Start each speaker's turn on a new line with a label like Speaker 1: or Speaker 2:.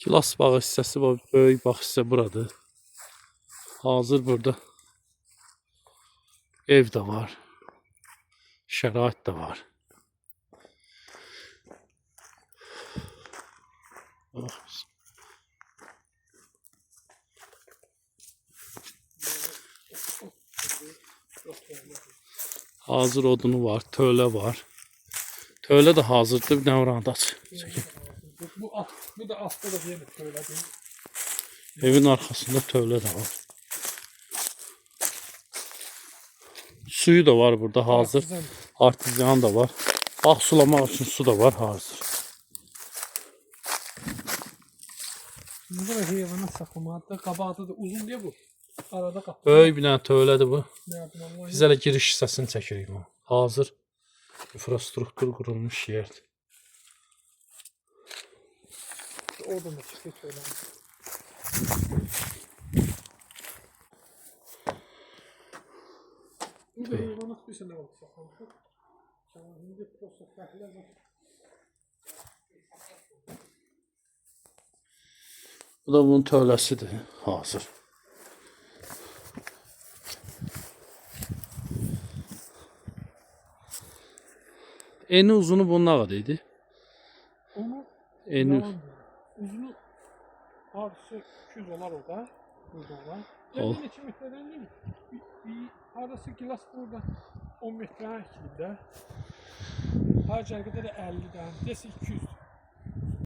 Speaker 1: Gilas bağı hissəsi var, böyük bağ hissə buradır. Hazır burada ev də var. Şərait də var. Hazır odunu var, tölə var. Tölə də hazırdır, bir dənə oranı da aç.
Speaker 2: Bu da altta da yenə töylədir.
Speaker 1: Evin arxasında tövlə də var. Suyu da var burada hazır. Artizyan da var. Bağ sulamaq üçün su da var hazır.
Speaker 2: Burada da heyvanat saxlamalıdır. Qabaqda da uzun diye bu. Arada qapı.
Speaker 1: Böyük bir dənə tövlədir bu.
Speaker 2: Yardım
Speaker 1: Biz hələ giriş hissəsini çəkirik bu. Hazır infrastruktur qurulmuş yerdir.
Speaker 2: Oradan da çıxıyor töylədir. Burada heyvanat bir sene oldu saxlamışıq. Şimdi prosta fərqlər var.
Speaker 1: Bu da bunun tövləsidir hazır. Eni uzunu bunun nə qədər idi?
Speaker 2: Onu
Speaker 1: Eni
Speaker 2: uzunu artısı 200 olar o da. Burada olan.
Speaker 1: Ol.
Speaker 2: Yani 2 metreden değil. Arası gilas burada 10 metre ekildi. Harcaya kadar 50'den. Desi 200